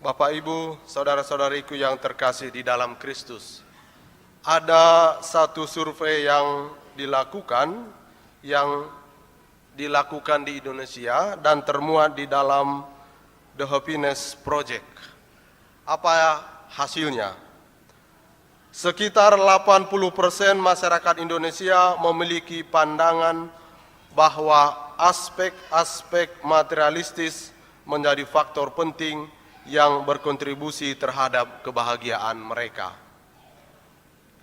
Bapak, Ibu, saudara-saudariku yang terkasih di dalam Kristus. Ada satu survei yang dilakukan di Indonesia dan termuat di dalam The Happiness Project. Apa hasilnya? Sekitar 80% masyarakat Indonesia memiliki pandangan bahwa aspek-aspek materialistis menjadi faktor penting yang berkontribusi terhadap kebahagiaan mereka.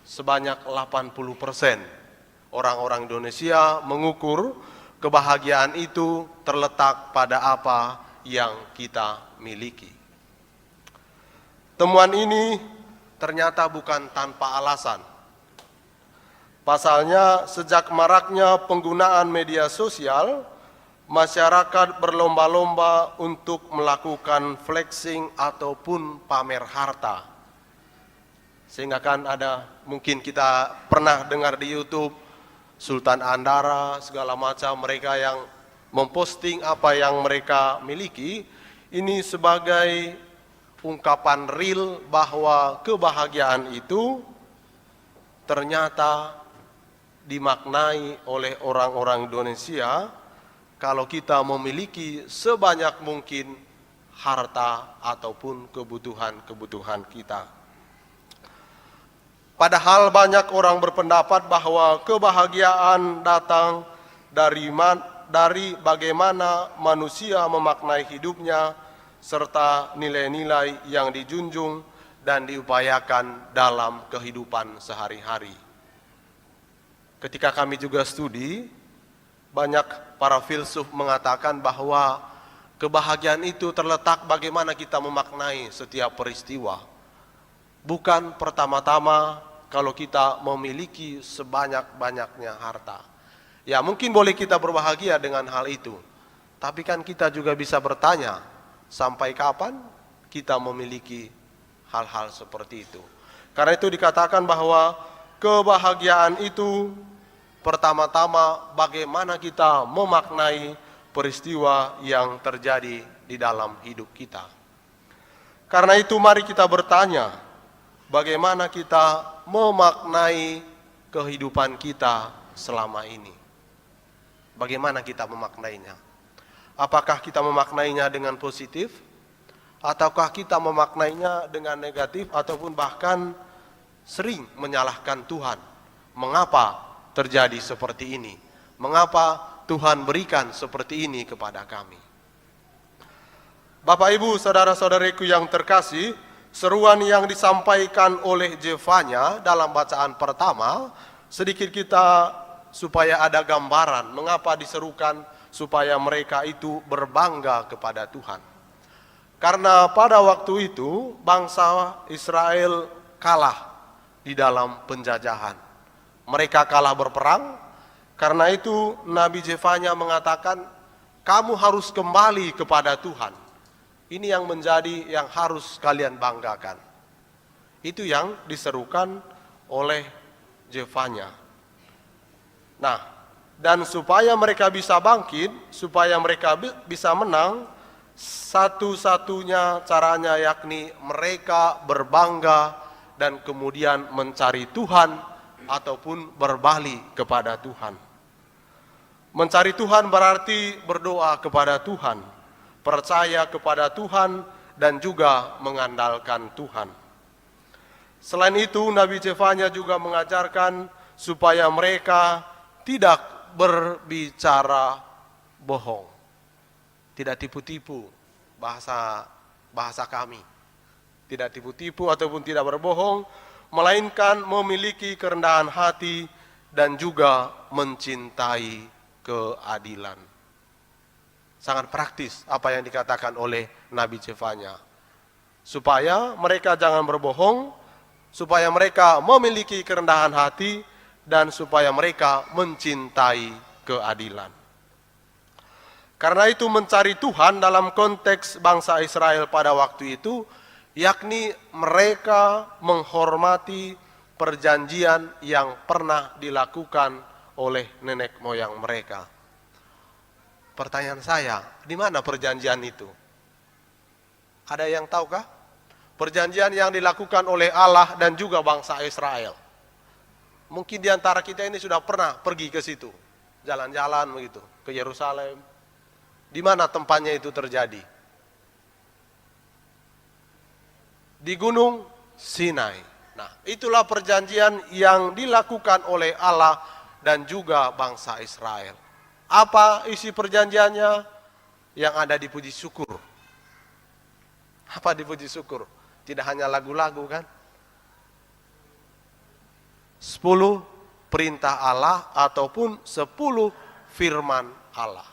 Sebanyak 80% orang-orang Indonesia mengukur kebahagiaan itu terletak pada apa yang kita miliki. Temuan ini ternyata bukan tanpa alasan. Pasalnya, sejak maraknya penggunaan media sosial, masyarakat berlomba-lomba untuk melakukan flexing ataupun pamer harta. Sehingga kan mungkin kita pernah dengar di YouTube, Sultan Andara, segala macam mereka yang memposting apa yang mereka miliki, ini sebagai ungkapan real bahwa kebahagiaan itu ternyata dimaknai oleh orang-orang Indonesia kalau kita memiliki sebanyak mungkin harta ataupun kebutuhan-kebutuhan kita. Padahal banyak orang berpendapat bahwa kebahagiaan datang dari bagaimana manusia memaknai hidupnya serta nilai-nilai yang dijunjung dan diupayakan dalam kehidupan sehari-hari. Ketika kami juga studi, banyak para filsuf mengatakan bahwa kebahagiaan itu terletak bagaimana kita memaknai setiap peristiwa. Bukan pertama-tama kalau kita memiliki sebanyak-banyaknya harta. Ya, mungkin boleh kita berbahagia dengan hal itu. Tapi kan kita juga bisa bertanya, sampai kapan kita memiliki hal-hal seperti itu? Karena itu dikatakan bahwa kebahagiaan itu pertama-tama bagaimana kita memaknai peristiwa yang terjadi di dalam hidup kita. Karena itu mari kita bertanya, bagaimana kita memaknai kehidupan kita selama ini? Bagaimana kita memaknainya? Apakah kita memaknainya dengan positif? Ataukah kita memaknainya dengan negatif ataupun bahkan sering menyalahkan Tuhan? Mengapa terjadi seperti ini? Mengapa Tuhan berikan seperti ini kepada kami? Bapak, Ibu, saudara-saudariku yang terkasih, seruan yang disampaikan oleh Zefanya dalam bacaan pertama, sedikit kita supaya ada gambaran mengapa diserukan supaya mereka itu berbangga kepada Tuhan. Karena pada waktu itu bangsa Israel kalah di dalam penjajahan. Mereka kalah berperang, karena itu Nabi Zefanya mengatakan, kamu harus kembali kepada Tuhan. Ini yang menjadi yang harus kalian banggakan. Itu yang diserukan oleh Zefanya. Nah, dan supaya mereka bisa bangkit, supaya mereka bisa menang, satu-satunya caranya yakni mereka berbangga dan kemudian mencari Tuhan ataupun berbalik kepada Tuhan. Mencari Tuhan berarti berdoa kepada Tuhan, percaya kepada Tuhan, dan juga mengandalkan Tuhan. Selain itu, Nabi Zefanya juga mengajarkan supaya mereka tidak berbicara bohong, tidak tipu-tipu, bahasa kami, tidak tipu-tipu ataupun tidak berbohong, melainkan memiliki kerendahan hati dan juga mencintai keadilan. Sangat praktis apa yang dikatakan oleh Nabi Zefanya. Supaya mereka jangan berbohong, supaya mereka memiliki kerendahan hati, dan supaya mereka mencintai keadilan. Karena itu mencari Tuhan dalam konteks bangsa Israel pada waktu itu, yakni mereka menghormati perjanjian yang pernah dilakukan oleh nenek moyang mereka. Pertanyaan saya, di mana perjanjian itu? Ada yang tahukah? Perjanjian yang dilakukan oleh Allah dan juga bangsa Israel. Mungkin di antara kita ini sudah pernah pergi ke situ, jalan-jalan begitu, ke Yerusalem. Di mana tempatnya itu terjadi? Di Gunung Sinai. Nah, itulah perjanjian yang dilakukan oleh Allah dan juga bangsa Israel. Apa isi perjanjiannya? Yang ada di puji syukur. Apa di puji syukur? Tidak hanya lagu-lagu kan? 10 perintah Allah ataupun 10 firman Allah.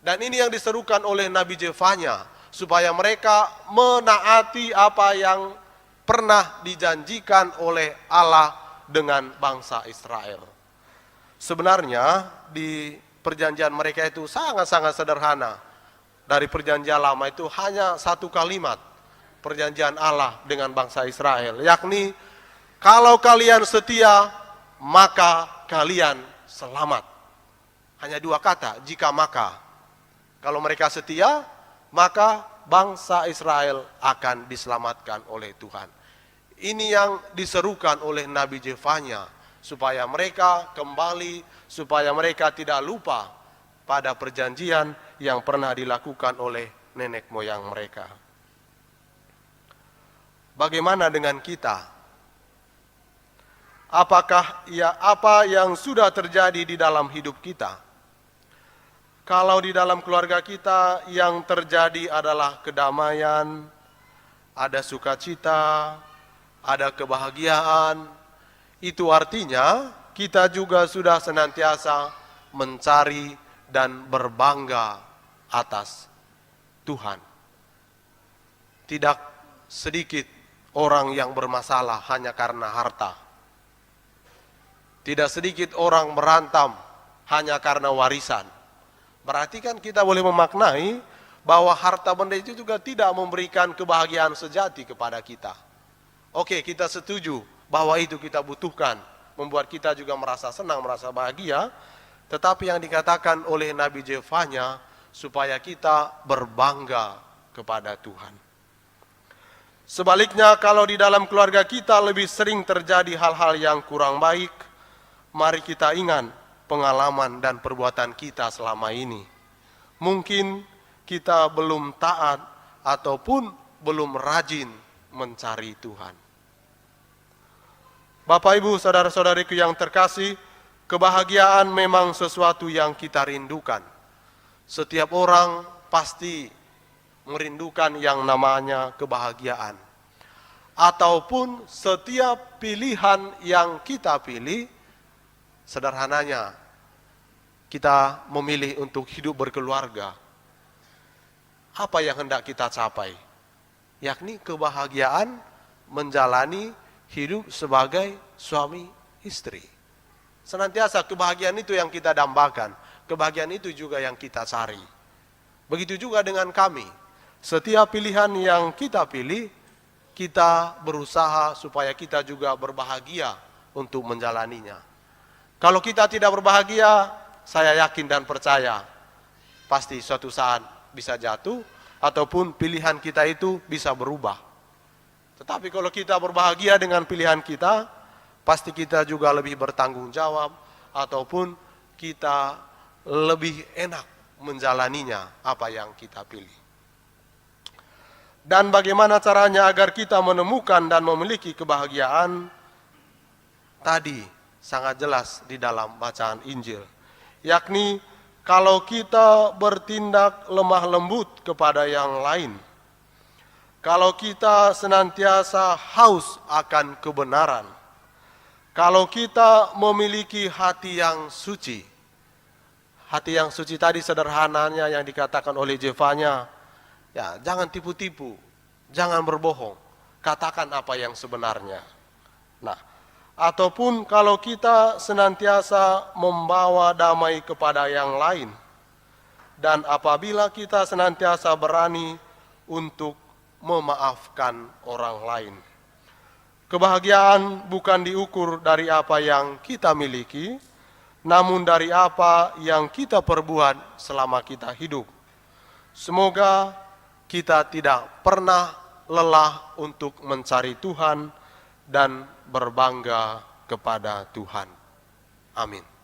Dan ini yang diserukan oleh Nabi Zefanya, supaya mereka menaati apa yang pernah dijanjikan oleh Allah dengan bangsa Israel. Sebenarnya di perjanjian mereka itu sangat-sangat sederhana. Dari perjanjian lama itu hanya satu kalimat perjanjian Allah dengan bangsa Israel, yakni kalau kalian setia, maka kalian selamat. Hanya 2 kata, jika maka. Kalau mereka setia, maka bangsa Israel akan diselamatkan oleh Tuhan. Ini yang diserukan oleh Nabi Zefanya, supaya mereka kembali, supaya mereka tidak lupa pada perjanjian yang pernah dilakukan oleh nenek moyang mereka. Bagaimana dengan kita? Apakah apa yang sudah terjadi di dalam hidup kita? Kalau di dalam keluarga kita yang terjadi adalah kedamaian, ada sukacita, ada kebahagiaan, itu artinya kita juga sudah senantiasa mencari dan berbangga atas Tuhan. Tidak sedikit orang yang bermasalah hanya karena harta. Tidak sedikit orang merantam hanya karena warisan. Berarti kan kita boleh memaknai bahwa harta benda itu juga tidak memberikan kebahagiaan sejati kepada kita. Oke, kita setuju bahwa itu kita butuhkan, membuat kita juga merasa senang, merasa bahagia. Tetapi yang dikatakan oleh Nabi Zefanya, supaya kita berbangga kepada Tuhan. Sebaliknya, kalau di dalam keluarga kita lebih sering terjadi hal-hal yang kurang baik, mari kita ingat pengalaman dan perbuatan kita selama ini. Mungkin kita belum taat ataupun belum rajin mencari Tuhan. Bapak, Ibu, saudara-saudariku yang terkasih, kebahagiaan memang sesuatu yang kita rindukan. Setiap orang pasti merindukan yang namanya kebahagiaan. Ataupun setiap pilihan yang kita pilih, sederhananya, kita memilih untuk hidup berkeluarga. Apa yang hendak kita capai? Yakni kebahagiaan menjalani hidup sebagai suami istri. Senantiasa kebahagiaan itu yang kita dambakan. Kebahagiaan itu juga yang kita cari. Begitu juga dengan kami. Setiap pilihan yang kita pilih, kita berusaha supaya kita juga berbahagia untuk menjalaninya. Kalau kita tidak berbahagia, saya yakin dan percaya, pasti suatu saat bisa jatuh, ataupun pilihan kita itu bisa berubah. Tetapi kalau kita berbahagia dengan pilihan kita, pasti kita juga lebih bertanggung jawab, ataupun kita lebih enak menjalaninya apa yang kita pilih. Dan bagaimana caranya agar kita menemukan dan memiliki kebahagiaan? Tadi sangat jelas di dalam bacaan Injil, yakni kalau kita bertindak lemah lembut kepada yang lain, kalau kita senantiasa haus akan kebenaran, kalau kita memiliki hati yang suci. Hati yang suci tadi sederhananya yang dikatakan oleh Zefanya, ya, jangan tipu-tipu, jangan berbohong, katakan apa yang sebenarnya. Nah, ataupun kalau kita senantiasa membawa damai kepada yang lain, dan apabila kita senantiasa berani untuk memaafkan orang lain. Kebahagiaan bukan diukur dari apa yang kita miliki, namun dari apa yang kita perbuat selama kita hidup. Semoga kita tidak pernah lelah untuk mencari Tuhan dan berbangga kepada Tuhan. Amin.